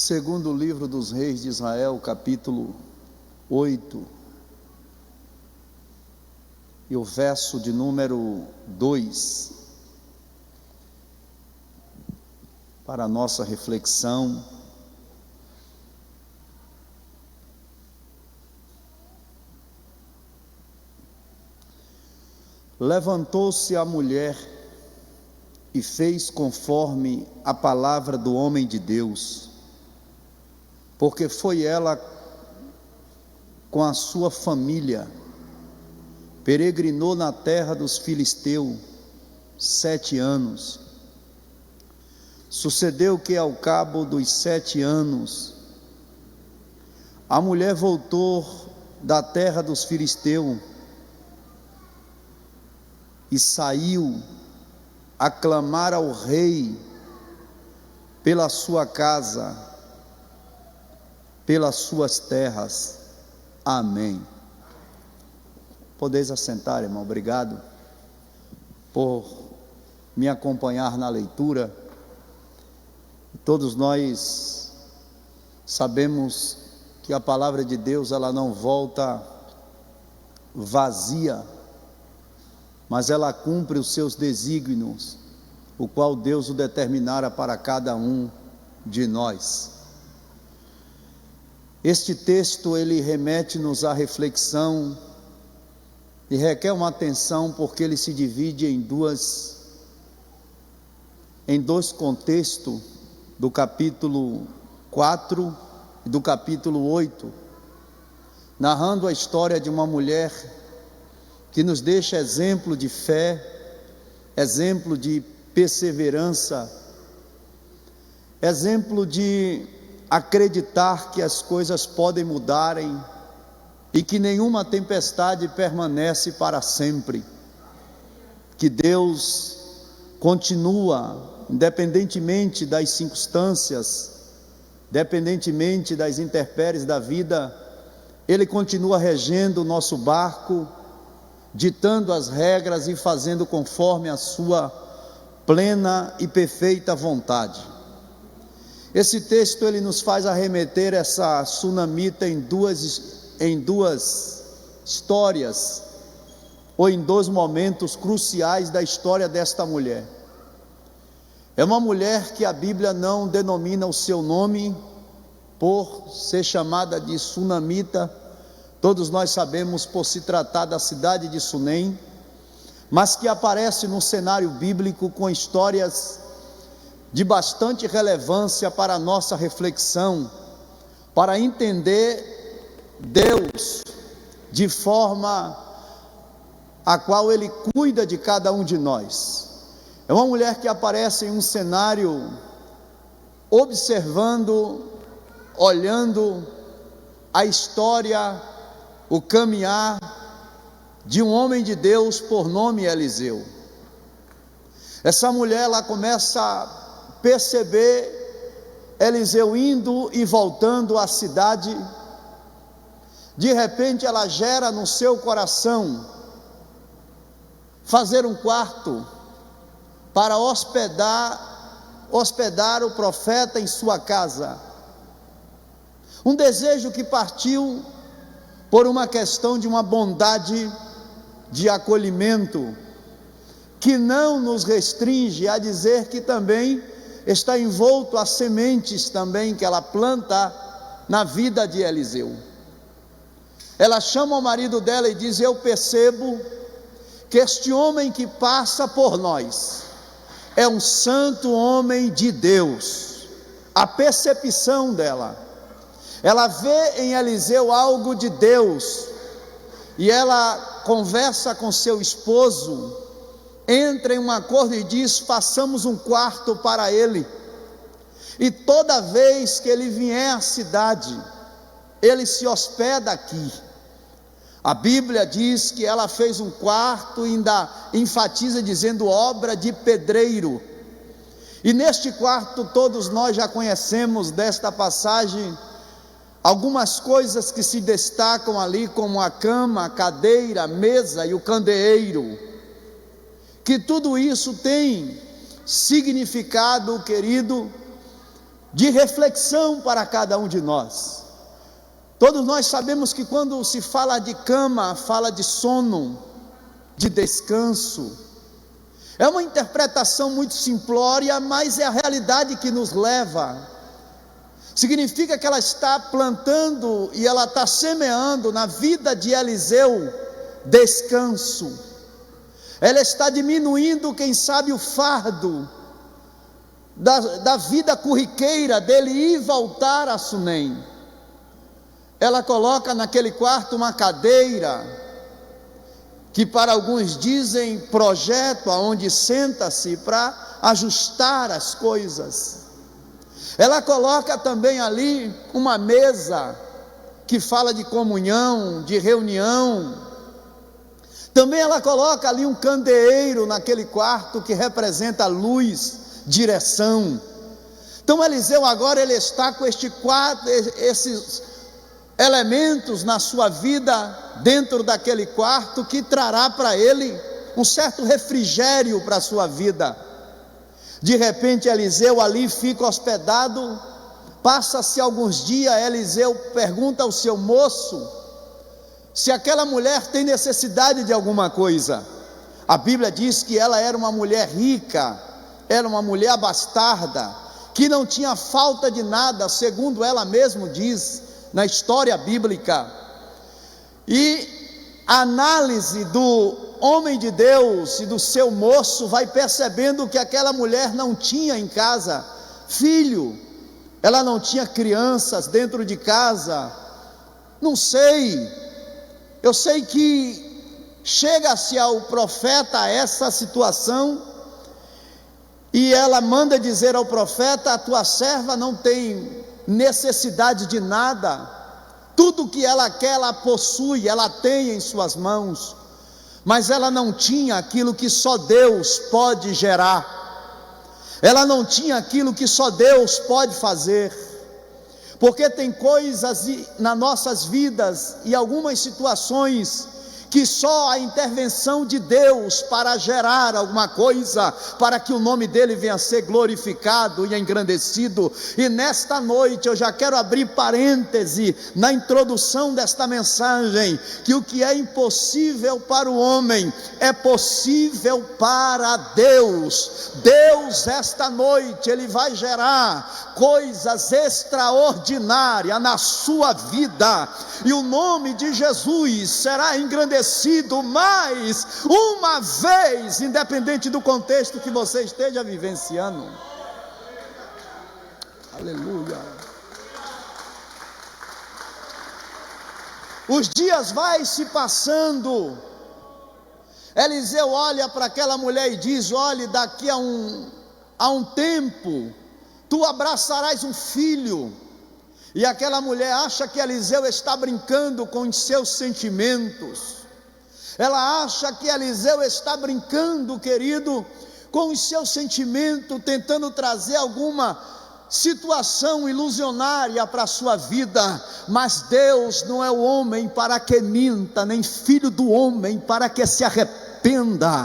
Segundo livro dos Reis de Israel, capítulo 8, e o verso de número 2, para a nossa reflexão. Levantou-se a mulher e fez conforme a palavra do homem de Deus, porque foi ela com a sua família, peregrinou na terra dos filisteus 7 anos. Sucedeu que ao cabo dos 7 anos, a mulher voltou da terra dos filisteus e saiu a clamar ao rei pela sua casa, pelas suas terras. Amém. Podeis assentar, irmão. Obrigado por me acompanhar na leitura. Todos nós sabemos que a palavra de Deus, ela não volta vazia, mas ela cumpre os seus desígnios, o qual Deus o determinara para cada um de nós. Este texto, ele remete-nos à reflexão e requer uma atenção, porque ele se divide em dois contextos, do capítulo 4 e do capítulo 8, narrando a história de uma mulher que nos deixa exemplo de fé, exemplo de perseverança, exemplo de acreditar que as coisas podem mudarem e que nenhuma tempestade permanece para sempre, que Deus continua, independentemente das circunstâncias, independentemente das intempéries da vida, Ele continua regendo o nosso barco, ditando as regras e fazendo conforme a sua plena e perfeita vontade. Esse texto, ele nos faz arremeter essa sunamita em duas histórias, ou em 2 momentos cruciais da história desta mulher. É uma mulher que a Bíblia não denomina o seu nome por ser chamada de sunamita. Todos nós sabemos, por se tratar da cidade de Sunem, mas que aparece no cenário bíblico com histórias de bastante relevância para a nossa reflexão, para entender Deus de forma a qual Ele cuida de cada um de nós. É uma mulher que aparece em um cenário observando, olhando a história, o caminhar de um homem de Deus por nome Eliseu. Essa mulher, ela começa a perceber Eliseu indo e voltando à cidade. De repente ela gera no seu coração fazer um quarto para hospedar o profeta em sua casa. Um desejo que partiu por uma questão de uma bondade de acolhimento, que não nos restringe a dizer que também está envolto as sementes também que ela planta na vida de Eliseu. Ela chama o marido dela e diz: eu percebo que este homem que passa por nós é um santo homem de Deus. A percepção dela, ela vê em Eliseu algo de Deus, e ela conversa com seu esposo, entra em um acordo e diz: façamos um quarto para ele, e toda vez que ele vier à cidade, ele se hospeda aqui. A Bíblia diz que ela fez um quarto e ainda enfatiza dizendo obra de pedreiro. E neste quarto, todos nós já conhecemos desta passagem algumas coisas que se destacam ali, como a cama, a cadeira, a mesa e o candeeiro, que tudo isso tem significado, querido, de reflexão para cada um de nós. Todos nós sabemos que quando se fala de cama, fala de sono, de descanso. É uma interpretação muito simplória, mas é a realidade que nos leva. Significa que ela está plantando e ela está semeando na vida de Eliseu descanso. Ela está diminuindo, quem sabe, o fardo da vida corriqueira dele ir e voltar a Sunem. Ela coloca naquele quarto uma cadeira, que para alguns dizem projeto, aonde senta-se para ajustar as coisas. Ela coloca também ali uma mesa, que fala de comunhão, de reunião. Também ela coloca ali um candeeiro naquele quarto, que representa luz, direção. Então Eliseu agora ele está com esses elementos na sua vida, dentro daquele quarto, que trará para ele um certo refrigério para a sua vida. De repente Eliseu ali fica hospedado, passa-se alguns dias, Eliseu pergunta ao seu moço, se aquela mulher tem necessidade de alguma coisa. A Bíblia diz que ela era uma mulher rica, era uma mulher abastarda, que não tinha falta de nada, segundo ela mesma diz, na história bíblica. E a análise do homem de Deus e do seu moço vai percebendo que aquela mulher não tinha em casa filho, ela não tinha crianças dentro de casa. Não sei, eu sei que chega-se ao profeta essa situação, e ela manda dizer ao profeta: a tua serva não tem necessidade de nada, tudo que ela quer ela possui, ela tem em suas mãos, mas ela não tinha aquilo que só Deus pode gerar, ela não tinha aquilo que só Deus pode fazer, porque tem coisas nas nossas vidas e algumas situações que só a intervenção de Deus para gerar alguma coisa, para que o nome dele venha a ser glorificado e engrandecido. E nesta noite eu já quero abrir parêntese na introdução desta mensagem, que o que é impossível para o homem é possível para Deus. Deus esta noite ele vai gerar coisas extraordinárias na sua vida, e o nome de Jesus será engrandecido mais uma vez, independente do contexto que você esteja vivenciando. Aleluia. Os dias vai se passando. Eliseu olha para aquela mulher e diz: olhe, daqui a um tempo tu abraçarás um filho. E aquela mulher acha que Eliseu está brincando com os seus sentimentos. Ela acha que Eliseu está brincando, querido, com os seus sentimentos, tentando trazer alguma situação ilusionária para a sua vida. Mas Deus não é o homem para que minta, nem filho do homem para que se arrependa.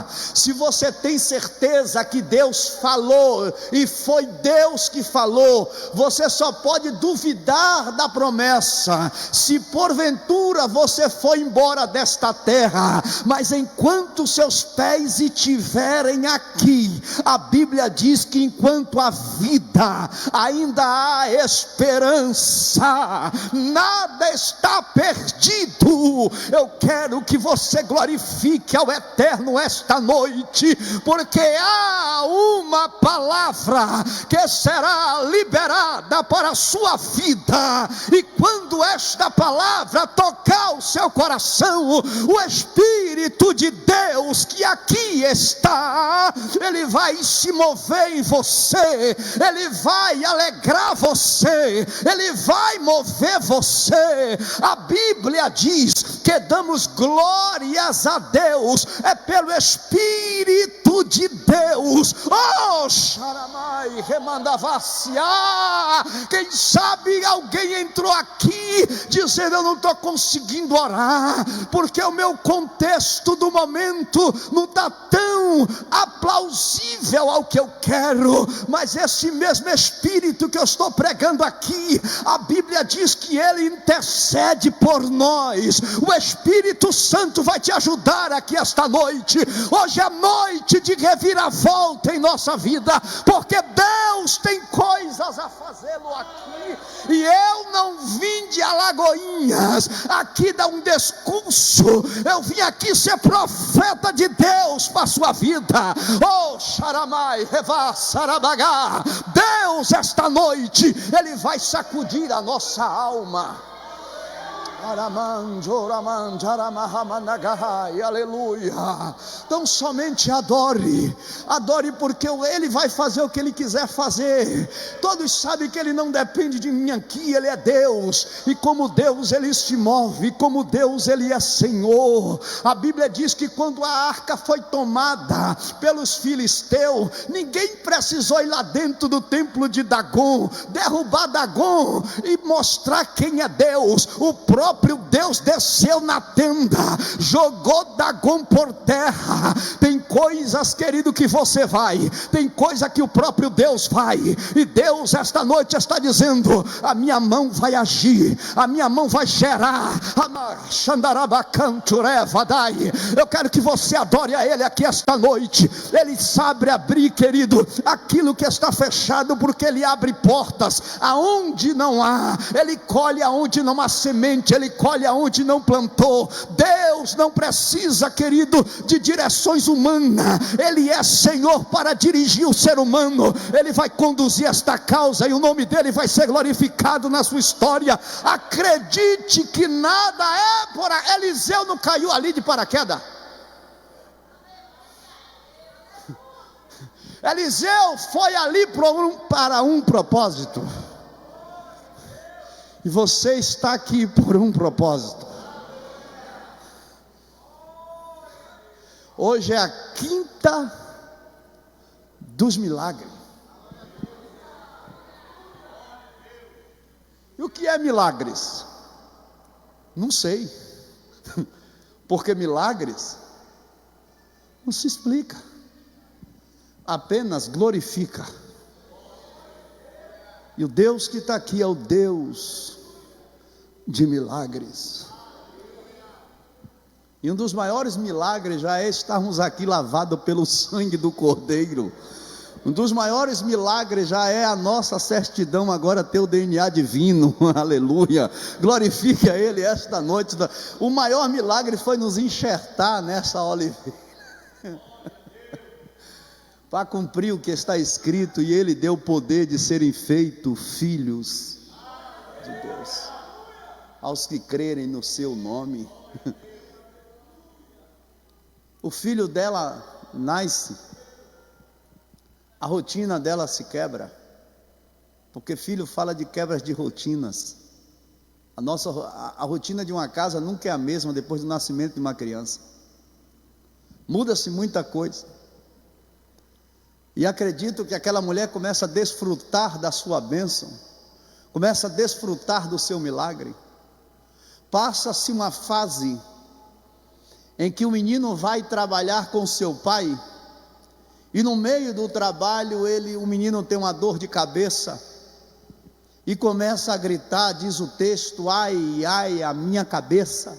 Se você tem certeza que Deus falou e foi Deus que falou, você só pode duvidar da promessa se porventura você for embora desta terra. Mas enquanto seus pés estiverem aqui, a Bíblia diz que enquanto há vida ainda há esperança, nada está perdido. Eu quero que você glorifique ao Eterno esta noite, porque há uma palavra que será liberada para a sua vida, e quando esta palavra tocar o seu coração, o Espírito de Deus que aqui está, ele vai se mover em você, ele vai alegrar você, ele vai mover você. A Bíblia diz que damos glórias a Deus pelo Espírito de Deus. Oh, Sharamai, Remandavacia. Quem sabe alguém entrou aqui de dizendo: eu não estou conseguindo orar, porque o meu contexto do momento não está tão aplausível ao que eu quero. Mas esse mesmo Espírito que eu estou pregando aqui, a Bíblia diz que ele intercede por nós. O Espírito Santo vai te ajudar aqui esta noite. Hoje é noite de reviravolta em nossa vida, porque Deus tem coisas a fazê-lo aqui, e eu não vim de Alagoinhas aqui dar um discurso, eu vim aqui ser profeta de Deus para a sua vida. Oh, Sharamai, Reva, Sarabagá, Deus esta noite, Ele vai sacudir a nossa alma. Aleluia. Então somente adore, adore, porque Ele vai fazer o que Ele quiser fazer. Todos sabem que Ele não depende de mim aqui, Ele é Deus, e como Deus Ele se move, como Deus Ele é Senhor. A Bíblia diz que quando a arca foi tomada pelos filisteus, ninguém precisou ir lá dentro do templo de Dagon, derrubar Dagon e mostrar quem é Deus. O próprio Deus desceu na tenda, jogou Dagon por terra. Tem coisas, querido, que você vai, tem coisa que o próprio Deus vai, e Deus esta noite está dizendo: a minha mão vai agir, a minha mão vai gerar. Eu quero que você adore a Ele aqui esta noite. Ele sabe abrir, querido, aquilo que está fechado, porque Ele abre portas aonde não há, Ele colhe aonde não há semente, Ele colhe aonde não plantou. Deus não precisa, querido, de direções humanas. Ele é Senhor para dirigir o ser humano. Ele vai conduzir esta causa, e o nome dele vai ser glorificado na sua história. Acredite que nada é por... Eliseu não caiu ali de paraquedas. Eliseu foi ali para um propósito. E você está aqui por um propósito. Hoje é a quinta dos milagres. E o que é milagres? Não sei. Porque milagres não se explica, apenas glorifica. E o Deus que está aqui é o Deus de milagres. E um dos maiores milagres já é estarmos aqui lavados pelo sangue do Cordeiro. Um dos maiores milagres já é a nossa certidão agora ter o DNA divino. Aleluia. Glorifique a Ele esta noite. O maior milagre foi nos enxertar nessa oliveira para cumprir o que está escrito, e Ele deu o poder de serem feitos filhos de Deus aos que crerem no seu nome. O filho dela nasce, a rotina dela se quebra, porque filho fala de quebras de rotinas. A rotina de uma casa nunca é a mesma depois do nascimento de uma criança. Muda-se muita coisa. E acredito que aquela mulher começa a desfrutar da sua bênção, começa a desfrutar do seu milagre. Passa-se uma fase em que o menino vai trabalhar com seu pai, e no meio do trabalho o menino tem uma dor de cabeça, e começa a gritar, diz o texto: ai, ai, a minha cabeça.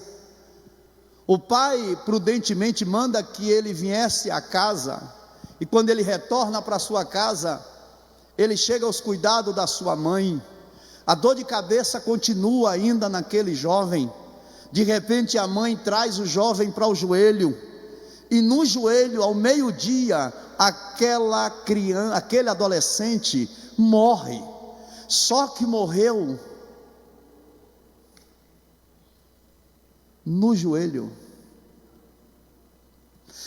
O pai prudentemente manda que ele viesse à casa, e quando ele retorna para sua casa, ele chega aos cuidados da sua mãe. A dor de cabeça continua ainda naquele jovem. De repente a mãe traz o jovem para o joelho, e no joelho, ao meio-dia, aquele adolescente morre. Só que morreu no joelho.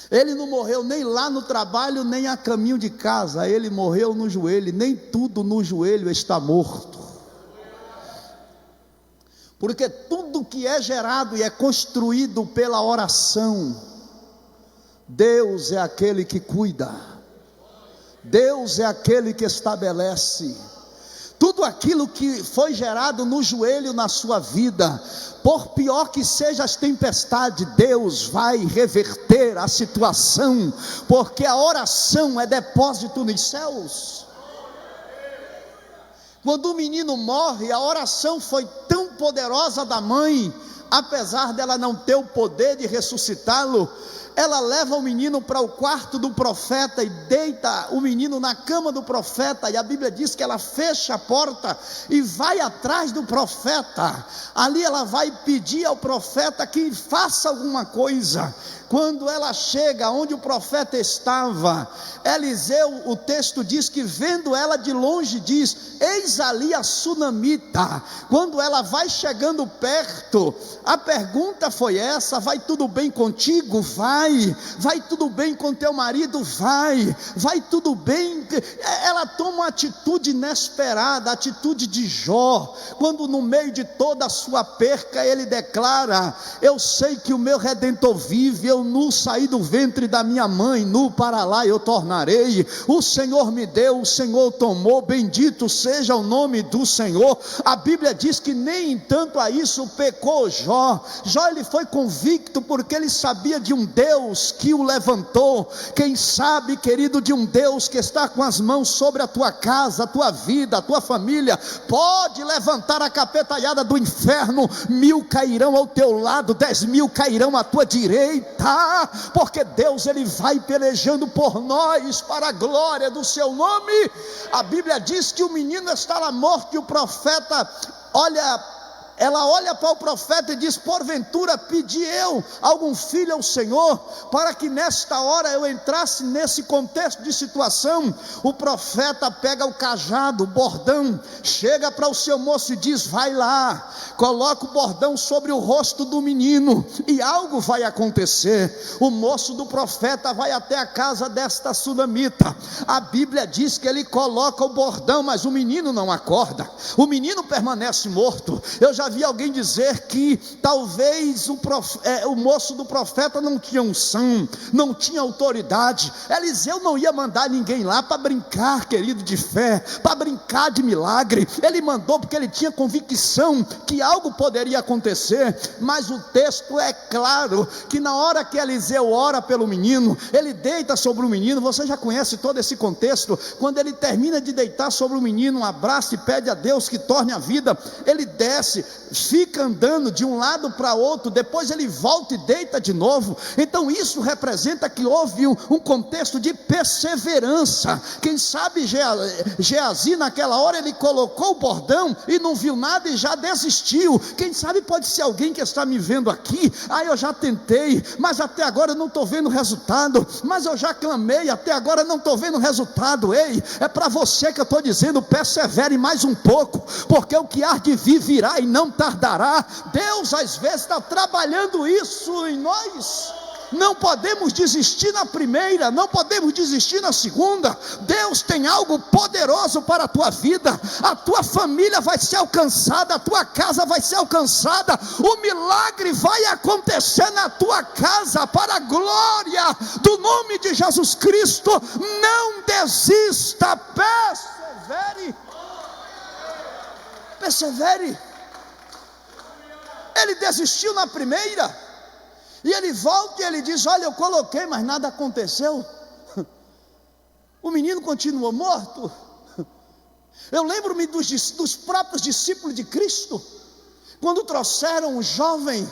Ele não morreu nem lá no trabalho, nem a caminho de casa. Ele morreu no joelho. Nem tudo no joelho está morto, porque tudo que é gerado e é construído pela oração, Deus é aquele que cuida, Deus é aquele que estabelece. Tudo aquilo que foi gerado no joelho na sua vida, por pior que seja as tempestades, Deus vai reverter a situação, porque a oração é depósito nos céus. Quando o menino morre, a oração foi tão poderosa da mãe, apesar dela não ter o poder de ressuscitá-lo, ela leva o menino para o quarto do profeta e deita o menino na cama do profeta, e a Bíblia diz que ela fecha a porta e vai atrás do profeta. Ali ela vai pedir ao profeta que faça alguma coisa. Quando ela chega onde o profeta estava, Eliseu, o texto diz que vendo ela de longe, diz: eis ali a sunamita. Quando ela vai chegando perto, a pergunta foi essa: vai tudo bem contigo? Vai tudo bem com teu marido? Vai tudo bem? Ela toma uma atitude inesperada, a atitude de Jó, quando no meio de toda a sua perca, ele declara: eu sei que o meu Redentor vive, eu nu saí do ventre da minha mãe, nu para lá eu tornarei. O Senhor me deu, o Senhor tomou, bendito seja o nome do Senhor. A Bíblia diz que nem tanto a isso pecou Jó. Jó, ele foi convicto porque ele sabia de um Deus que o levantou. Quem sabe, querido, de um Deus que está com as mãos sobre a tua casa, a tua vida, a tua família. Pode levantar a capetaiada do inferno, 1000 cairão ao teu lado, 10.000 cairão à tua direita, porque Deus, ele vai pelejando por nós para a glória do seu nome. A Bíblia diz que o menino está lá morto, e o profeta ela olha para o profeta e diz: porventura pedi eu algum filho ao Senhor, para que nesta hora eu entrasse nesse contexto de situação? O profeta pega o cajado, o bordão, chega para o seu moço e diz: vai lá, coloca o bordão sobre o rosto do menino, e algo vai acontecer. O moço do profeta vai até a casa desta sunamita. A Bíblia diz que ele coloca o bordão, mas o menino não acorda, o menino permanece morto. Eu já vi alguém dizer que talvez o moço do profeta não tinha unção, não tinha autoridade. Eliseu não ia mandar ninguém lá para brincar, querido, de fé, para brincar de milagre. Ele mandou porque ele tinha convicção que algo poderia acontecer. Mas o texto é claro que na hora que Eliseu ora pelo menino, ele deita sobre o menino. Você já conhece todo esse contexto. Quando ele termina de deitar sobre o menino, um abraço, e pede a Deus que torne a vida, ele desce, fica andando de um lado para outro, depois ele volta e deita de novo. Então isso representa que houve um contexto de perseverança. Quem sabe Geazi naquela hora ele colocou o bordão e não viu nada e já desistiu. Quem sabe pode ser alguém que está me vendo aqui: eu já tentei, mas até agora eu não estou vendo resultado, mas eu já clamei, até agora não estou vendo resultado. Ei, é para você que eu estou dizendo: persevere mais um pouco, porque o que há de vir virá e não tardará. Deus às vezes está trabalhando isso em nós. Não podemos desistir na primeira, não podemos desistir na segunda. Deus tem algo poderoso para a tua vida. A tua família vai ser alcançada, a tua casa vai ser alcançada, o milagre vai acontecer na tua casa, para a glória do nome de Jesus Cristo. Não desista, persevere. Ele desistiu na primeira, e ele volta e ele diz: olha, eu coloquei, mas nada aconteceu. O menino continuou morto. Eu lembro-me dos próprios discípulos de Cristo, quando trouxeram um jovem,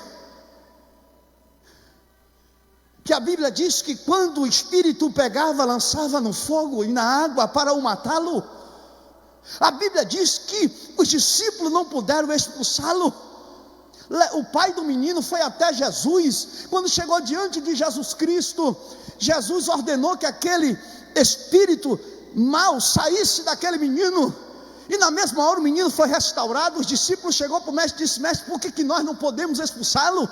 que a Bíblia diz que quando o espírito pegava, lançava no fogo e na água para o matá-lo. A Bíblia diz que os discípulos não puderam expulsá-lo. O pai do menino foi até Jesus. Quando chegou diante de Jesus Cristo, Jesus ordenou que aquele espírito mau saísse daquele menino, e na mesma hora o menino foi restaurado. Os discípulos chegou para o mestre e disse: mestre, por que nós não podemos expulsá-lo?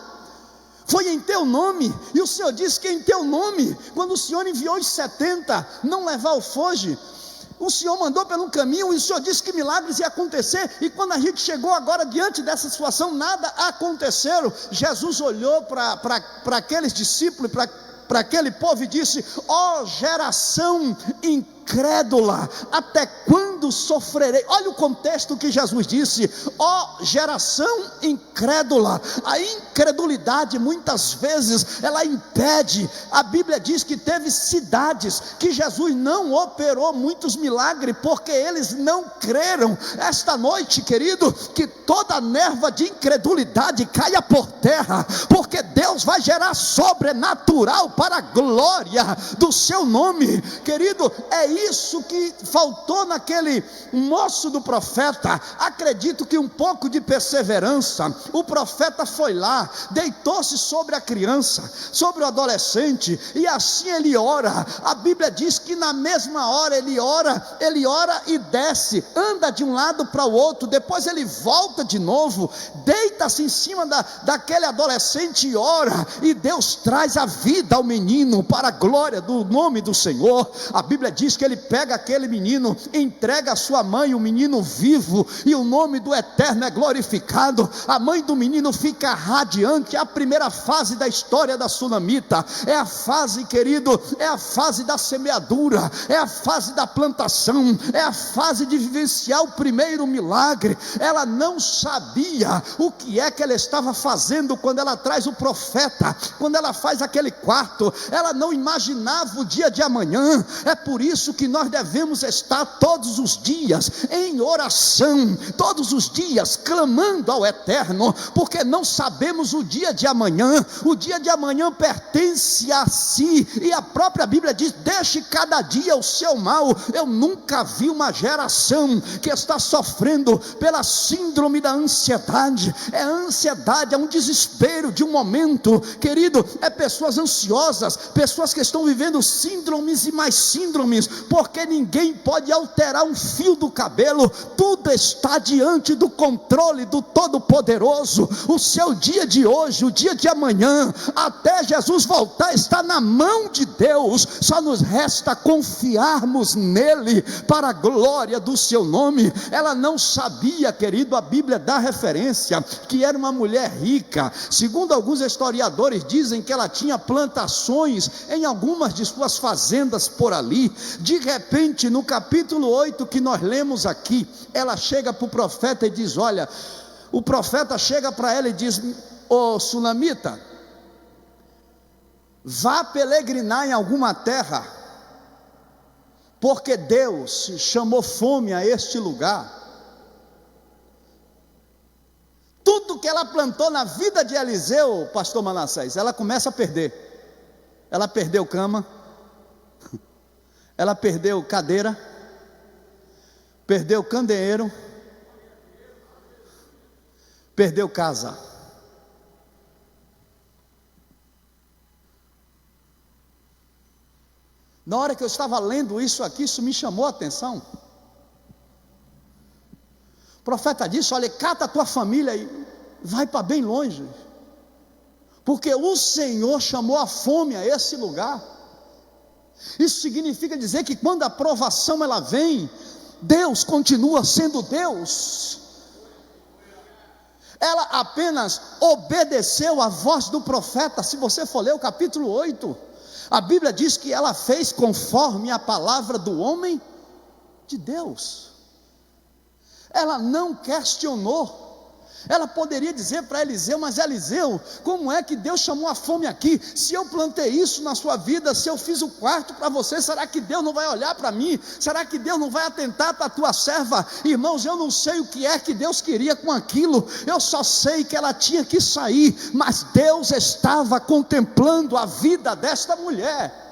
Foi em teu nome, e o Senhor disse que em teu nome, quando o Senhor enviou os 70, não levar o foge, o Senhor mandou pelo caminho, e o Senhor disse que milagres ia acontecer. E quando a gente chegou agora diante dessa situação, nada aconteceu. Jesus olhou para aqueles discípulos, para aquele povo, e disse: ó geração incrédula, incrédula, até quando sofrerei? Olha o contexto que Jesus disse: ó geração incrédula. A incredulidade muitas vezes ela impede. A Bíblia diz que teve cidades que Jesus não operou muitos milagres porque eles não creram. Esta noite, querido, que toda névoa de incredulidade caia por terra, porque Deus vai gerar sobrenatural para a glória do seu nome. Querido, é isso que faltou naquele moço do profeta. Acredito que um pouco de perseverança. O profeta foi lá, deitou-se sobre a criança, sobre o adolescente, e assim ele ora. A Bíblia diz que na mesma hora ele ora e desce, anda de um lado para o outro, depois ele volta de novo, deita-se em cima daquele adolescente e ora, e Deus traz a vida ao menino para a glória do nome do Senhor. A Bíblia diz que ele pega aquele menino, entrega a sua mãe, o menino vivo, e o nome do Eterno é glorificado. A mãe do menino fica radiante. É a primeira fase da história da sunamita, é a fase, querido, é a fase da semeadura, é a fase da plantação, é a fase de vivenciar o primeiro milagre. Ela não sabia o que é que ela estava fazendo quando ela traz o profeta, quando ela faz aquele quarto. Ela não imaginava o dia de amanhã. É por isso que nós devemos estar todos os dias em oração, todos os dias clamando ao Eterno, porque não sabemos o dia de amanhã. O dia de amanhã pertence a si, e a própria Bíblia diz: deixe cada dia o seu mal. Eu nunca vi uma geração que está sofrendo pela síndrome da ansiedade. É ansiedade, é um desespero de um momento, querido, é pessoas ansiosas, pessoas que estão vivendo síndromes e mais síndromes, porque ninguém pode alterar um fio do cabelo. Tudo está diante do controle do Todo-Poderoso. O seu dia de hoje, o dia de amanhã, até Jesus voltar, está na mão de Deus. Só nos resta confiarmos nele para a glória do seu nome. Ela não sabia, querido, a Bíblia dá referência que era uma mulher rica. Segundo alguns historiadores, dizem que ela tinha plantações em algumas de suas fazendas por ali. De repente, no capítulo 8 que nós lemos aqui, ela chega para o profeta e diz: olha, o profeta chega para ela e diz: ô sunamita, vá peregrinar em alguma terra, porque Deus chamou fome a este lugar. Tudo que ela plantou na vida de Eliseu, pastor Manassés, ela começa a perder. Ela perdeu cama, ela perdeu cadeira, perdeu candeeiro, perdeu casa. Na hora que eu estava lendo isso aqui, isso me chamou a atenção. O profeta disse: olha, cata a tua família e vai para bem longe, porque o Senhor chamou a fome a esse lugar. Isso significa dizer que quando a provação ela vem, Deus continua sendo Deus. Ela apenas obedeceu à voz do profeta. Se você for ler o capítulo 8, a Bíblia diz que ela fez conforme a palavra do homem de Deus. Ela não questionou. Ela poderia dizer para Eliseu: mas Eliseu, como é que Deus chamou a fome aqui? Se eu plantei isso na sua vida, se eu fiz o quarto para você, será que Deus não vai olhar para mim? Será que Deus não vai atentar para a tua serva? Irmãos, eu não sei o que é que Deus queria com aquilo. Eu só sei que ela tinha que sair, mas Deus estava contemplando a vida desta mulher.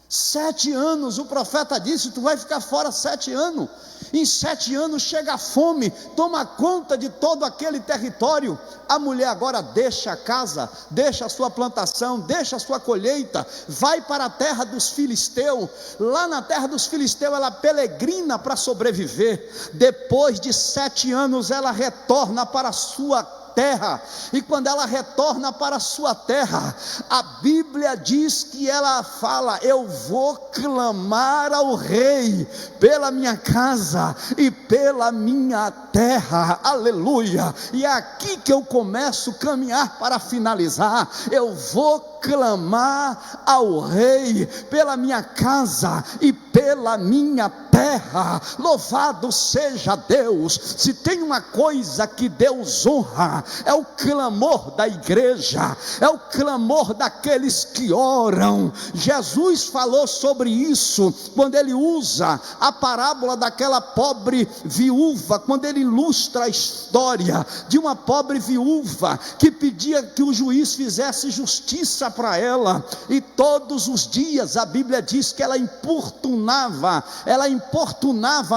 7 anos, o profeta disse: tu vai ficar fora 7 anos. Em 7 anos chega a fome, toma conta de todo aquele território. A mulher agora deixa a casa, deixa a sua plantação, deixa a sua colheita, vai para a terra dos filisteus. Lá na terra dos filisteus ela peregrina para sobreviver. Depois de 7 anos ela retorna para a sua terra, e quando ela retorna para a sua terra, a Bíblia diz que ela fala: eu vou clamar ao rei pela minha casa e pela minha terra, aleluia. E é aqui que eu começo a caminhar para finalizar. Eu vou clamar ao rei pela minha casa e pela minha terra. Louvado seja Deus. Se tem uma coisa que Deus honra, é o clamor da igreja, é o clamor daqueles que oram. Jesus falou sobre isso quando ele usa a parábola daquela pobre viúva, quando ele ilustra a história de uma pobre viúva que pedia que o juiz fizesse justiça para ela, e todos os dias a Bíblia diz que ela importunava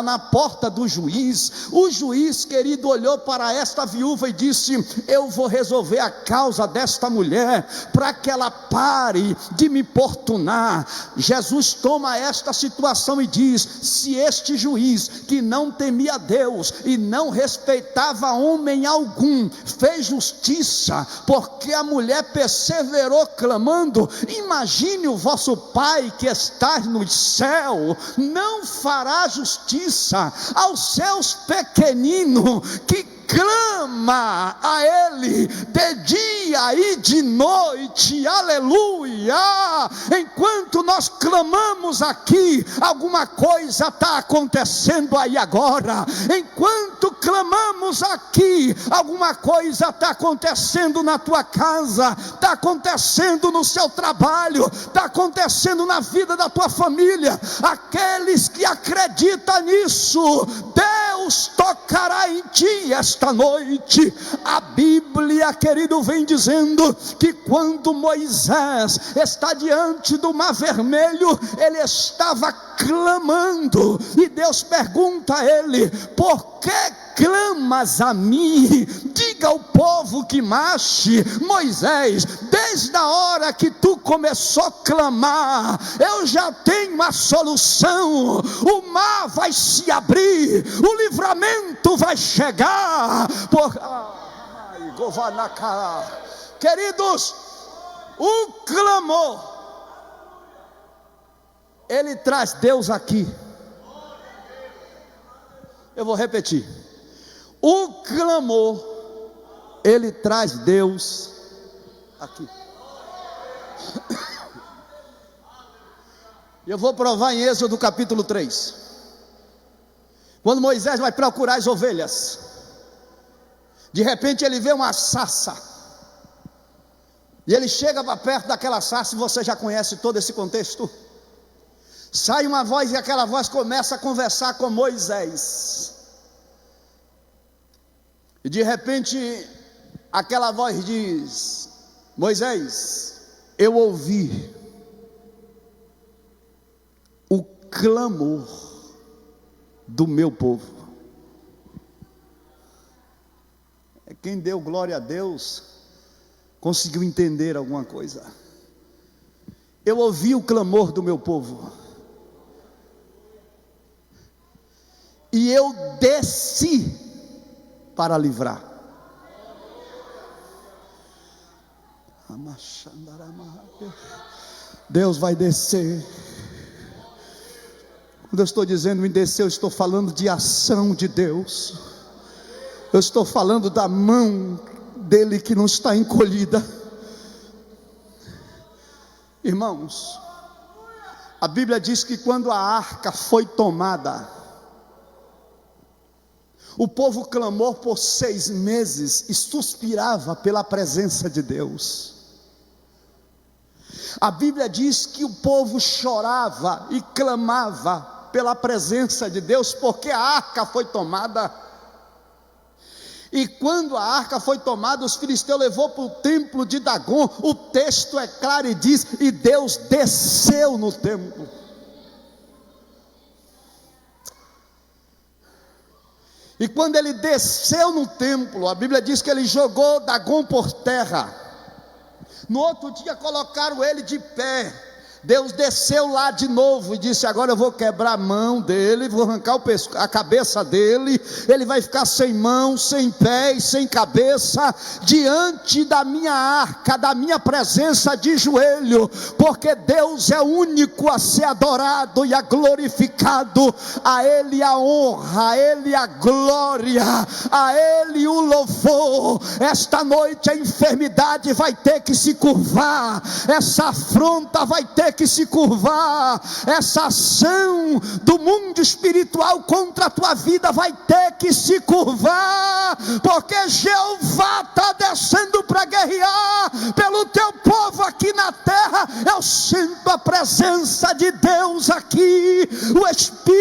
na porta do juiz. O juiz, querido, olhou para esta viúva e disse: eu vou resolver a causa desta mulher, para que ela pare de me importunar. Jesus toma esta situação e diz: se este juiz, que não temia Deus e não respeitava homem algum, fez justiça porque a mulher perseverou clamando, imagine o vosso Pai que está no céu, não fará justiça aos seus pequeninos que clama a Ele de dia e de noite, aleluia. Enquanto nós clamamos aqui, alguma coisa está acontecendo aí agora. Enquanto clamamos aqui, alguma coisa está acontecendo na tua casa, está acontecendo no seu trabalho, está acontecendo na vida da tua família. Aqueles que acreditam nisso, Deus tocará em ti esta noite. A Bíblia, querido, vem dizendo que quando Moisés está diante do Mar Vermelho, ele estava clamando, e Deus pergunta a ele: por que clamas a mim? Diga ao povo que marche. Moisés, desde a hora que tu começou a clamar, eu já tenho a solução. O mar vai se abrir, o livramento vai chegar. Queridos, o clamor, ele traz Deus aqui. Eu vou repetir: o clamor, ele traz Deus aqui. Eu vou provar em Êxodo capítulo 3. Quando Moisés vai procurar as ovelhas, de repente ele vê uma sarça, e ele chega para perto daquela sarça, e você já conhece todo esse contexto. Sai uma voz, e aquela voz começa a conversar com Moisés. E de repente aquela voz diz: Moisés, eu ouvi o clamor do meu povo. Quem deu glória a Deus conseguiu entender alguma coisa. Eu ouvi o clamor do meu povo, e eu desci para livrar. Deus vai descer. Quando eu estou dizendo em descer, eu estou falando de ação de Deus. Eu estou falando da mão dele que não está encolhida. Irmãos, a Bíblia diz que quando a arca foi tomada, o povo clamou por 6 meses e suspirava pela presença de Deus. A Bíblia diz que o povo chorava e clamava pela presença de Deus, porque a arca foi tomada. E quando a arca foi tomada, os filisteus levou para o templo de Dagon. O texto é claro e diz: e Deus desceu no templo. E quando ele desceu no templo, a Bíblia diz que ele jogou Dagon por terra. No outro dia colocaram ele de pé, Deus desceu lá de novo e disse: agora eu vou quebrar a mão dele, vou arrancar a cabeça dele, ele vai ficar sem mão, sem pés, sem cabeça, diante da minha arca, da minha presença de joelho, porque Deus é o único a ser adorado e a glorificado, a Ele a honra, a Ele a glória, a Ele o louvor. Esta noite a enfermidade vai ter que se curvar, essa afronta vai ter que se curvar, essa ação do mundo espiritual contra a tua vida vai ter que se curvar, porque Jeová está descendo para guerrear pelo teu povo aqui na terra. Eu sinto a presença de Deus aqui, o Espírito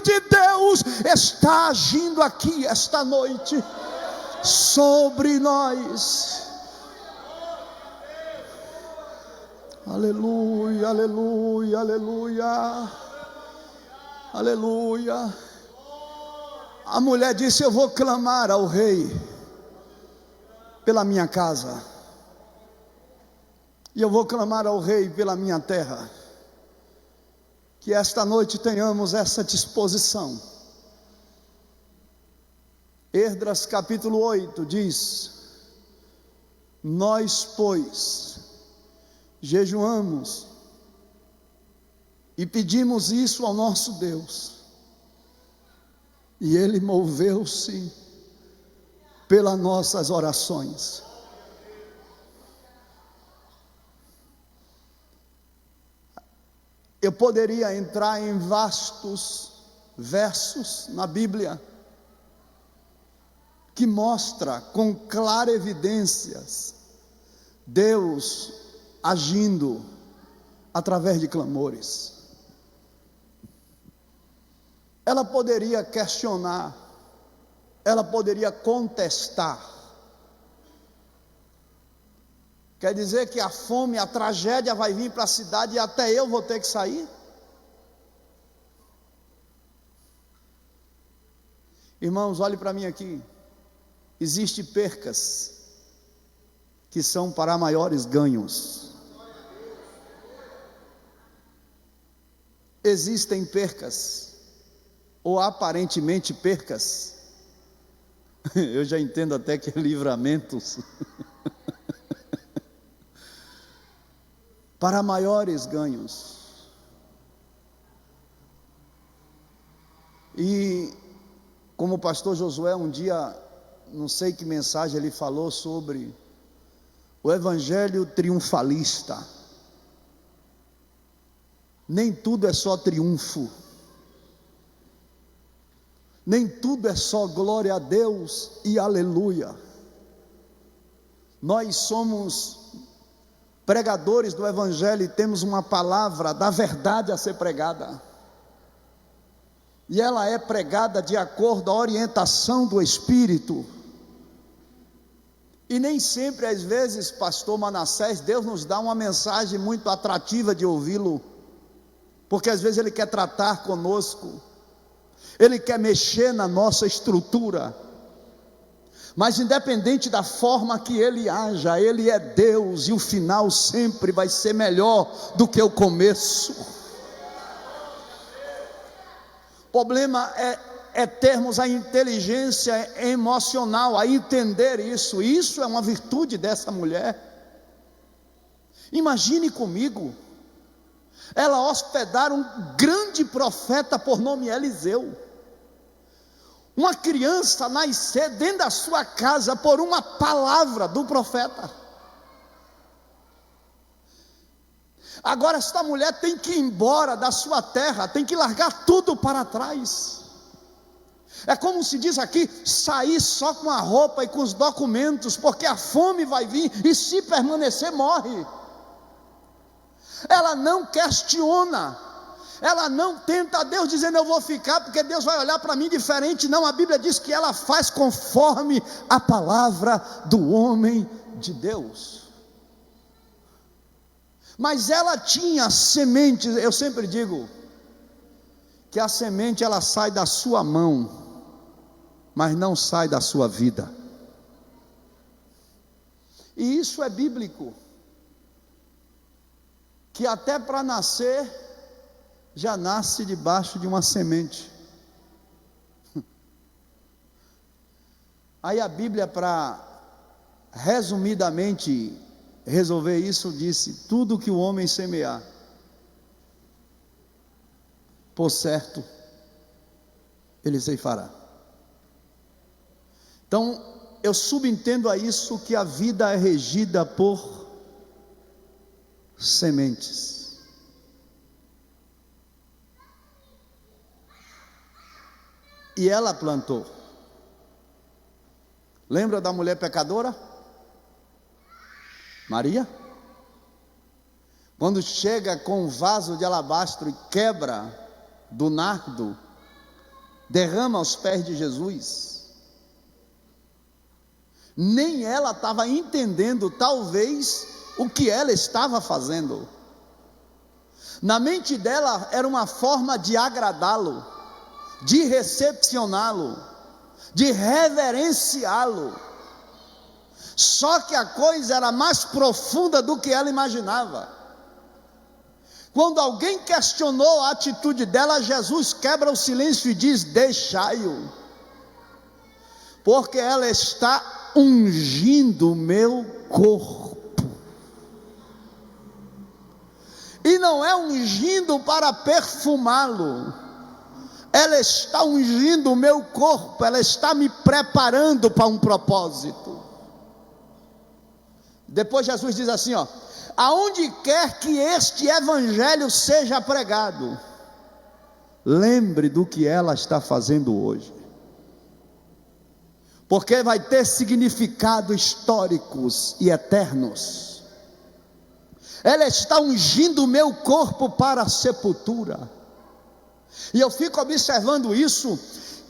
de Deus está agindo aqui esta noite sobre nós. Aleluia, aleluia, aleluia, aleluia. A mulher disse: eu vou clamar ao rei pela minha casa, e eu vou clamar ao rei pela minha terra. Que esta noite tenhamos essa disposição. Esdras capítulo 8 diz: nós, pois, jejuamos e pedimos isso ao nosso Deus, e Ele moveu-se pelas nossas orações. Eu poderia entrar em vastos versos na Bíblia que mostra com clara evidências Deus agindo através de clamores. Ela poderia questionar, ela poderia contestar. Quer dizer que a fome, a tragédia vai vir para a cidade e até eu vou ter que sair? Irmãos, olhe para mim aqui. Existem percas que são para maiores ganhos. Existem percas, ou aparentemente percas, eu já entendo até que é livramentos, para maiores ganhos. E como o pastor Josué um dia, não sei que mensagem ele falou sobre o evangelho triunfalista. Nem tudo é só triunfo, nem tudo é só glória a Deus e aleluia. Nós somos pregadores do evangelho e temos uma palavra da verdade a ser pregada, e ela é pregada de acordo à orientação do Espírito. E nem sempre, às vezes, pastor Manassés, Deus nos dá uma mensagem muito atrativa de ouvi-lo, porque às vezes Ele quer tratar conosco, Ele quer mexer na nossa estrutura. Mas independente da forma que Ele haja, Ele é Deus, e o final sempre vai ser melhor do que o começo. O problema é termos a inteligência emocional, a entender isso. Isso é uma virtude dessa mulher. Imagine comigo, ela hospedar um grande profeta por nome Eliseu, uma criança nascer dentro da sua casa por uma palavra do profeta. Agora esta mulher tem que ir embora da sua terra, tem que largar tudo para trás. É como se diz aqui, sair só com a roupa e com os documentos, porque a fome vai vir e se permanecer morre. Ela não questiona, ela não tenta a Deus dizendo eu vou ficar porque Deus vai olhar para mim diferente. Não, a Bíblia diz que ela faz conforme a palavra do homem de Deus. Mas ela tinha sementes. Eu sempre digo que a semente ela sai da sua mão, mas não sai da sua vida. E isso é bíblico. que até para nascer, já nasce debaixo de uma semente. Aí a Bíblia, para resumidamente resolver isso, disse: tudo que o homem semear, por certo, ele ceifará. Então, eu subentendo a isso que a vida é regida por sementes. E ela plantou. Lembra da mulher pecadora? Maria? Quando chega com um vaso de alabastro e quebra do nardo, derrama aos pés de Jesus. Nem ela estava entendendo, talvez, o que ela estava fazendo. Na mente dela era uma forma de agradá-lo, de recepcioná-lo, de reverenciá-lo. Só que a coisa era mais profunda do que ela imaginava. Quando alguém questionou a atitude dela, Jesus quebra o silêncio e diz: deixai-o, porque ela está ungindo o meu corpo. E não é ungindo para perfumá-lo, ela está ungindo o meu corpo, ela está me preparando para um propósito. Depois Jesus diz assim, aonde quer que este evangelho seja pregado, lembre do que ela está fazendo hoje, porque vai ter significado históricos e eternos. Ela está ungindo o meu corpo para a sepultura. E eu fico observando isso,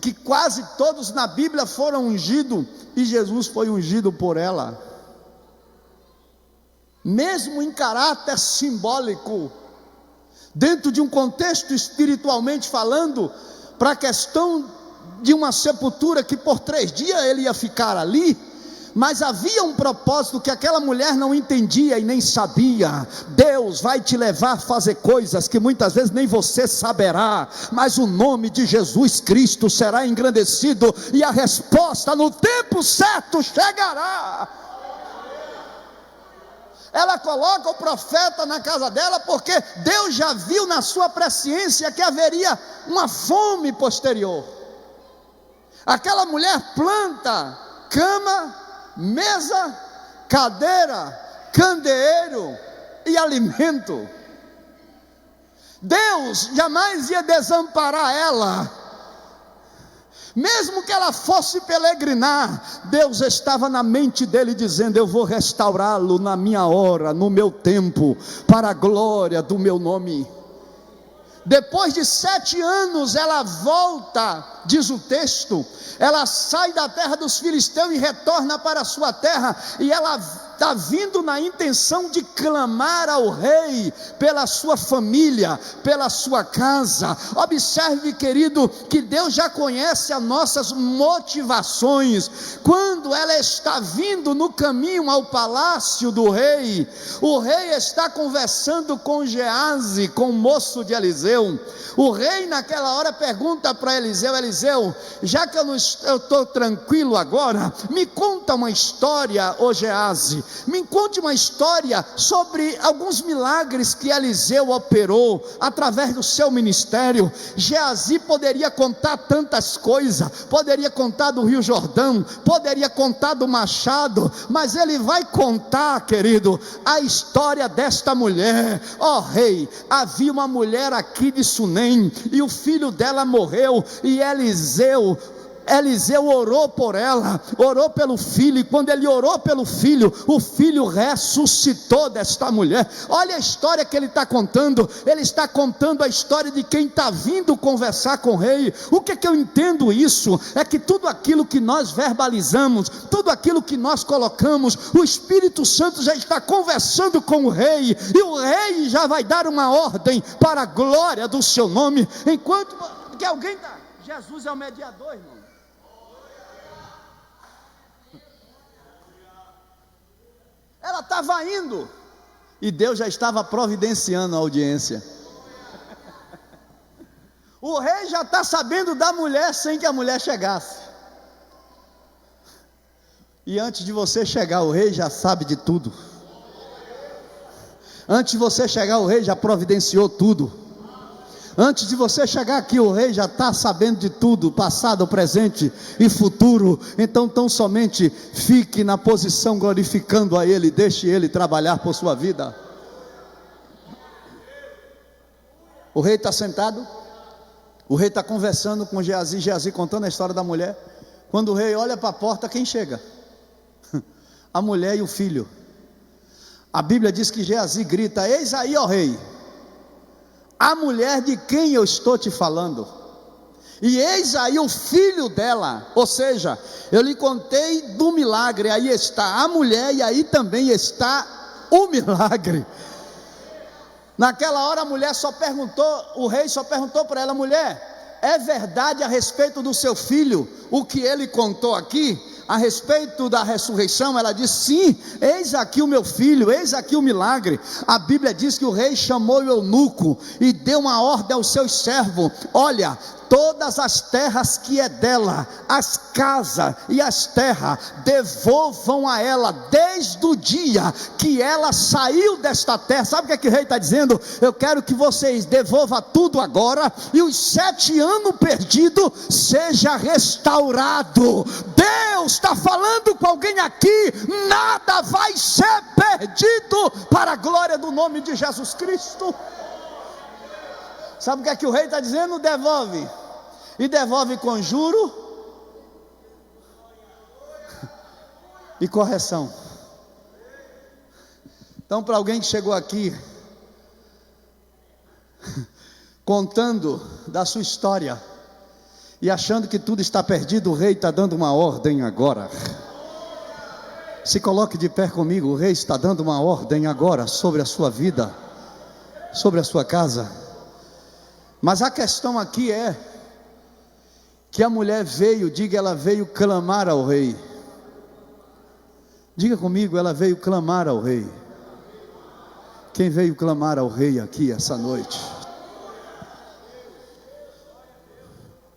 que quase todos na Bíblia foram ungidos, e Jesus foi ungido por ela, mesmo em caráter simbólico, dentro de um contexto espiritualmente falando, para a questão de uma sepultura que por 3 dias ele ia ficar ali. Mas havia um propósito que aquela mulher não entendia e nem sabia. Deus vai te levar a fazer coisas que muitas vezes nem você saberá, mas o nome de Jesus Cristo será engrandecido, e a resposta no tempo certo chegará. Ela coloca o profeta na casa dela, porque Deus já viu na sua presciência que haveria uma fome posterior. Aquela mulher planta cama, mesa, cadeira, candeeiro e alimento. Deus jamais ia desamparar ela. Mesmo que ela fosse peregrinar, Deus estava na mente dele dizendo: eu vou restaurá-lo na minha hora, no meu tempo, para a glória do meu nome. Depois de 7 anos ela volta, diz o texto, ela sai da terra dos filisteus e retorna para a sua terra, e ela está vindo na intenção de clamar ao rei pela sua família, pela sua casa. Observe, querido, que Deus já conhece as nossas motivações. Quando ela está vindo no caminho ao palácio do rei, o rei está conversando com Geazi, com o moço de Eliseu. O rei naquela hora pergunta para Eliseu: Eliseu, já que eu estou tranquilo agora, me conta uma história, ô Geazi, me conte uma história sobre alguns milagres que Eliseu operou através do seu ministério. Geazi poderia contar tantas coisas, poderia contar do Rio Jordão, poderia contar do machado, mas ele vai contar, querido, a história desta mulher. Ó rei, havia uma mulher aqui de Sunem, e o filho dela morreu, e Eliseu orou por ela, orou pelo filho, e quando ele orou pelo filho, o filho ressuscitou desta mulher. Olha a história que ele está contando. Ele está contando a história de quem está vindo conversar com o rei. O que eu entendo isso? É que tudo aquilo que nós verbalizamos, tudo aquilo que nós colocamos, o Espírito Santo já está conversando com o rei, e o rei já vai dar uma ordem para a glória do seu nome. Enquanto que alguém está, Jesus é o mediador, irmão. Ela estava indo, E Deus já estava providenciando a audiência. O rei já está sabendo da mulher sem que a mulher chegasse. E antes de você chegar, o rei já sabe de tudo. Antes de você chegar, o rei já providenciou tudo. Antes de você chegar aqui, o rei já está sabendo de tudo, passado, presente e futuro. Então tão somente fique na posição glorificando a Ele, deixe Ele trabalhar por sua vida. O rei está sentado, o rei está conversando com Geazi, Geazi contando a história da mulher. Quando o rei olha para a porta, quem chega? A mulher e o filho. A Bíblia diz que Geazi grita: eis aí, ó rei, a mulher de quem eu estou te falando, e eis aí o filho dela. Ou seja, eu lhe contei do milagre, aí está a mulher, e aí também está o milagre. Naquela hora a mulher só perguntou, o rei só perguntou para ela: mulher, é verdade a respeito do seu filho o que ele contou aqui? A respeito da ressurreição? Ela disse: sim, eis aqui o meu filho, eis aqui o milagre. A Bíblia diz que o rei chamou o eunuco e deu uma ordem aos seus servos: olha, todas as terras que é dela, as casas e as terras, devolvam a ela, desde o dia que ela saiu desta terra. Sabe o que o rei está dizendo? Eu quero que vocês devolvam tudo agora, e os 7 anos perdidos seja restaurado. Deus está falando com alguém aqui: nada vai ser perdido para a glória do nome de Jesus Cristo. Sabe o que o rei está dizendo? Devolve. E devolve com juro e correção. Então, para alguém que chegou aqui contando da sua história e achando que tudo está perdido, o rei está dando uma ordem agora. Se coloque de pé comigo. O rei está dando uma ordem agora sobre a sua vida, sobre a sua casa. Mas a questão aqui é que a mulher veio, diga, ela veio clamar ao rei. Diga comigo, ela veio clamar ao rei. Quem veio clamar ao rei aqui essa noite?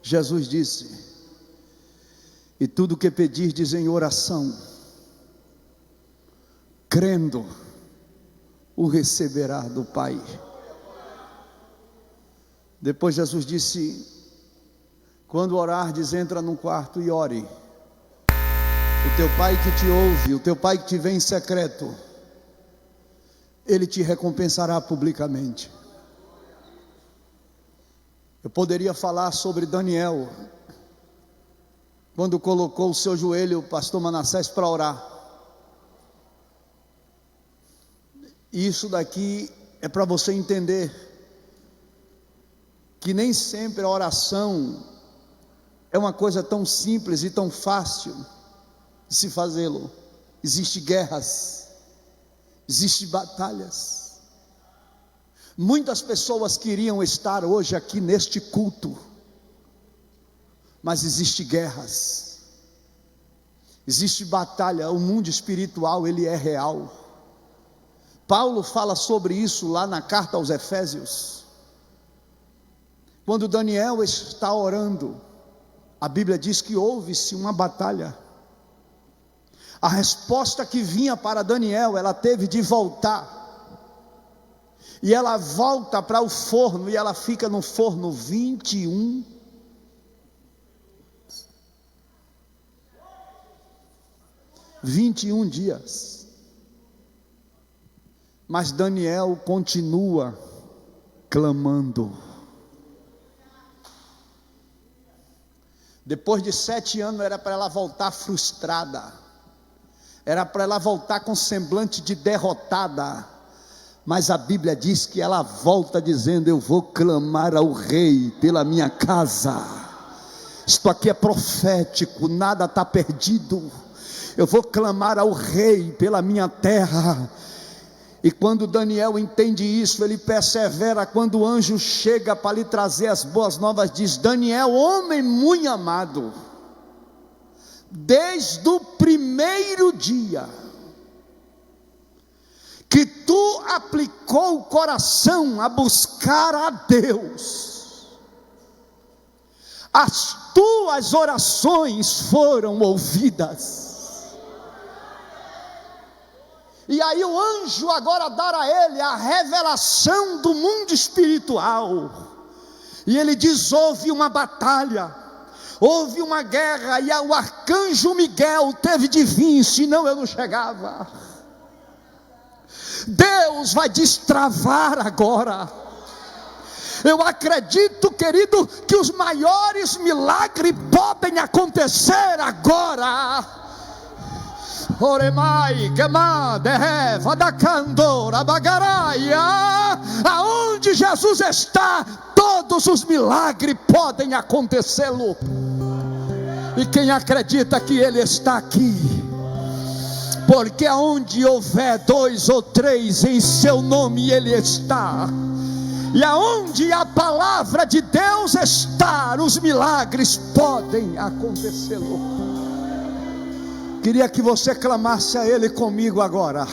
Jesus disse: e tudo que pedirdes em oração, crendo, o receberá do Pai. Depois Jesus disse: quando orardes, entra num quarto e ore. O teu Pai que te ouve, o teu Pai que te vê em secreto, Ele te recompensará publicamente. Eu poderia falar sobre Daniel, quando colocou o seu joelho, o pastor Manassés, para orar. E isso daqui é para você entender que nem sempre a oração é uma coisa tão simples e tão fácil de se fazê-lo. Existem guerras, existem batalhas. Muitas pessoas queriam estar hoje aqui neste culto, mas existem guerras, existe batalha. O mundo espiritual, ele é real. Paulo fala sobre isso lá na carta aos Efésios. Quando Daniel está orando, a Bíblia diz que houve-se uma batalha. A resposta que vinha para Daniel, ela teve de voltar. E ela volta para o forno, e ela fica no forno 21 dias. Mas Daniel continua clamando. Depois de 7 anos era para ela voltar frustrada, era para ela voltar com semblante de derrotada, mas a Bíblia diz que ela volta dizendo: eu vou clamar ao rei pela minha casa. Isto aqui é profético, nada está perdido. Eu vou clamar ao rei pela minha terra. E quando Daniel entende isso, ele persevera. Quando o anjo chega para lhe trazer as boas novas, diz: Daniel, homem muito amado, desde o primeiro dia que tu aplicou o coração a buscar a Deus, as tuas orações foram ouvidas. E aí o anjo agora dá a ele a revelação do mundo espiritual. E ele diz: houve uma batalha, houve uma guerra, e o arcanjo Miguel teve de vir, senão eu não chegava. Deus vai destravar agora. Eu acredito, querido, que os maiores milagres podem acontecer agora. Oremai, Gemade, Vadacandora, Bagaraia. Aonde Jesus está, todos os milagres podem acontecê-lo. E quem acredita que Ele está aqui? Porque aonde houver 2 ou 3 em seu nome, Ele está. E aonde a palavra de Deus está, os milagres podem acontecê-lo. Queria que você clamasse a Ele comigo agora.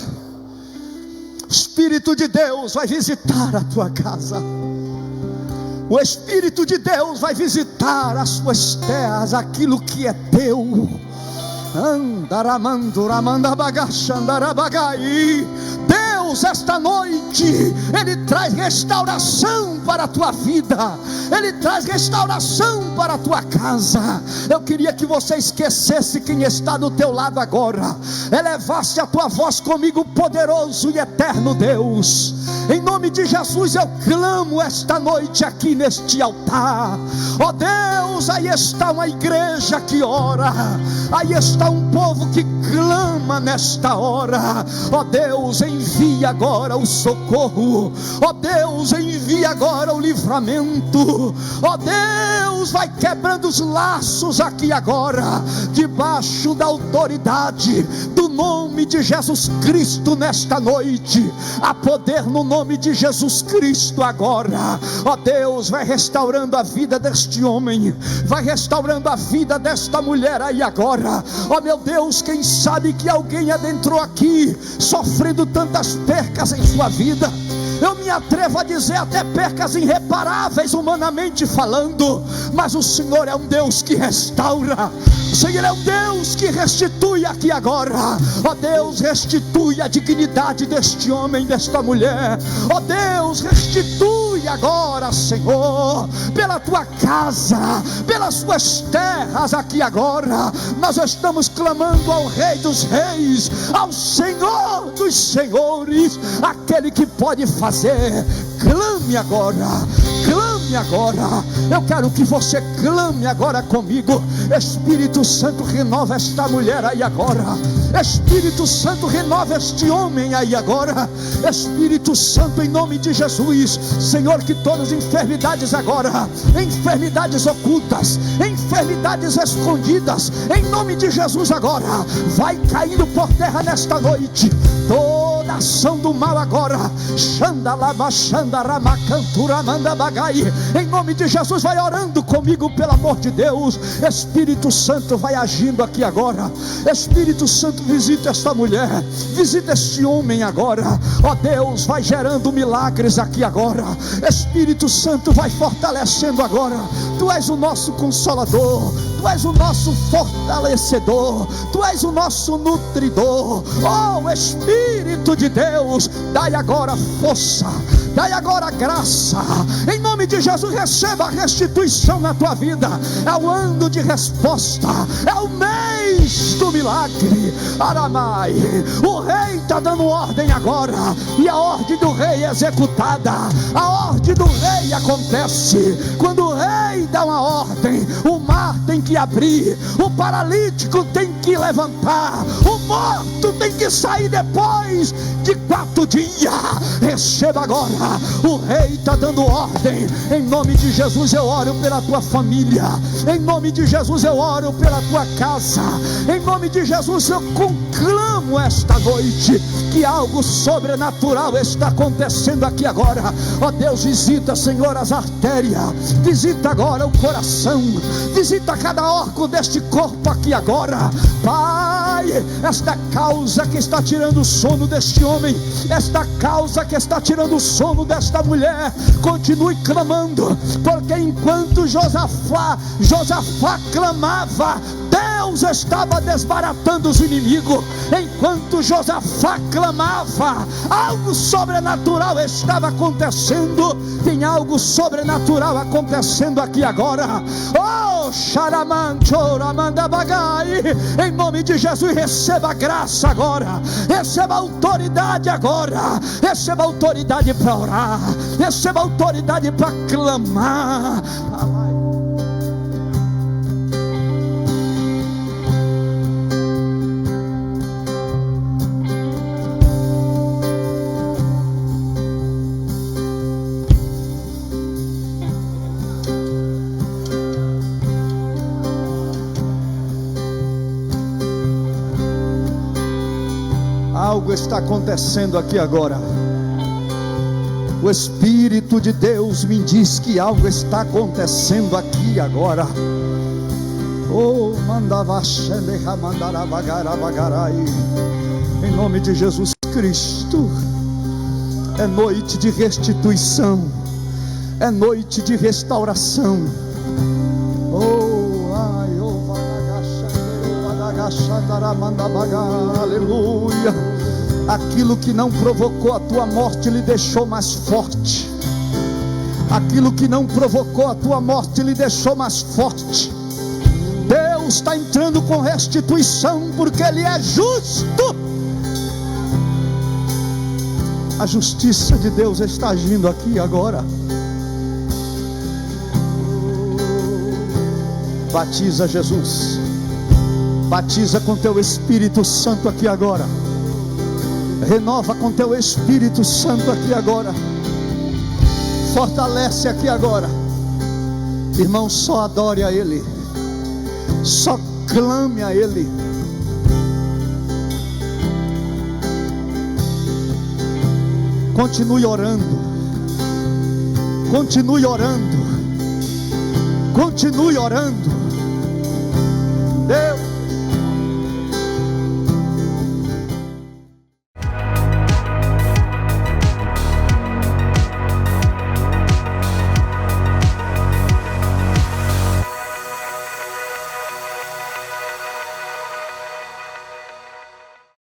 O Espírito de Deus vai visitar a tua casa. O Espírito de Deus vai visitar as suas terras, aquilo que é teu. Deus, esta noite, Ele traz restauração para a tua vida, Ele traz restauração para a tua casa. Eu queria que você esquecesse quem está do teu lado agora, elevasse a tua voz comigo, poderoso e eterno Deus. Em nome de Jesus eu clamo esta noite aqui neste altar. Ó Deus, aí está uma igreja que ora, aí está um povo que clama nesta hora. Ó Deus, envia agora o socorro. Ó Deus, envia agora o livramento. Ó Deus, vai quebrando os laços aqui agora, debaixo da autoridade do nome de Jesus Cristo nesta noite. Há poder no nome de Jesus Cristo agora. Ó Deus, vai restaurando a vida deste homem, vai restaurando a vida desta mulher aí agora. Ó meu Deus, quem sabe que alguém adentrou aqui sofrendo tantas percas em sua vida. Eu me atrevo a dizer até percas irreparáveis humanamente falando, mas o Senhor é um Deus que restaura. O Senhor é um Deus que restitui aqui agora. Ó Deus, restitui a dignidade deste homem, desta mulher. Ó Deus, restitui agora, Senhor, pela tua casa, pelas suas terras aqui agora. Nós estamos clamando ao Rei dos Reis, ao Senhor dos Senhores, aquele que pode fazer. Clame agora, clame agora. Eu quero que você clame agora comigo. Espírito Santo, renova esta mulher aí agora. Espírito Santo, renova este homem aí agora. Espírito Santo, em nome de Jesus, Senhor, que todas as enfermidades agora, enfermidades ocultas, enfermidades escondidas, em nome de Jesus agora, vai caindo por terra nesta noite. Toda ação do mal agora, em nome de Jesus, vai orando comigo, pelo amor de Deus. Espírito Santo, vai agindo aqui agora. Espírito Santo, visita esta mulher, visita este homem agora. Ó Deus, vai gerando milagres aqui agora. Espírito Santo, vai fortalecendo agora. Tu és o nosso consolador, Tu és o nosso fortalecedor, Tu és o nosso nutridor. Oh Espírito de Deus, dai agora força, dai agora graça. Em nome de Jesus, receba a restituição na tua vida. É o ano de resposta, é o mês do milagre. Aramai, o rei está dando ordem agora, e a ordem do rei é executada. A ordem do rei acontece. Quando o rei dá uma ordem, o mar tem que abrir, o paralítico tem que levantar, o morto tem que sair depois de 4 dias. Receba agora, o rei está dando ordem. Em nome de Jesus eu oro pela tua família, em nome de Jesus eu oro pela tua casa, em nome de Jesus eu conclamo esta noite que algo sobrenatural está acontecendo aqui agora. Ó Deus, visita, Senhor, as artérias, visita agora o coração, visita cada órgão deste corpo aqui agora. Pai, Pai, esta causa que está tirando o sono deste homem, esta causa que está tirando o sono desta mulher, continue clamando, porque enquanto Josafá clamava, Deus estava desbaratando os inimigos. Enquanto Josafá clamava, algo sobrenatural estava acontecendo. Tem algo sobrenatural acontecendo aqui agora. Oh, Xaramanchoramandabagai, em nome de Jesus, receba graça agora, receba autoridade agora, receba autoridade para orar, receba autoridade para clamar. Algo está acontecendo aqui agora. O Espírito de Deus me diz que algo está acontecendo aqui agora. Oh, em nome de Jesus Cristo. É noite de restituição, é noite de restauração. Aleluia. Aquilo que não provocou a tua morte lhe deixou mais forte. Aquilo que não provocou a tua morte lhe deixou mais forte. Deus está entrando com restituição, porque Ele é justo. A justiça de Deus está agindo aqui agora. Batiza Jesus, batiza com teu Espírito Santo aqui agora. Renova com teu Espírito Santo aqui agora. Fortalece aqui agora. Irmão, só adore a Ele, só clame a Ele. Continue orando, continue orando, continue orando. Deus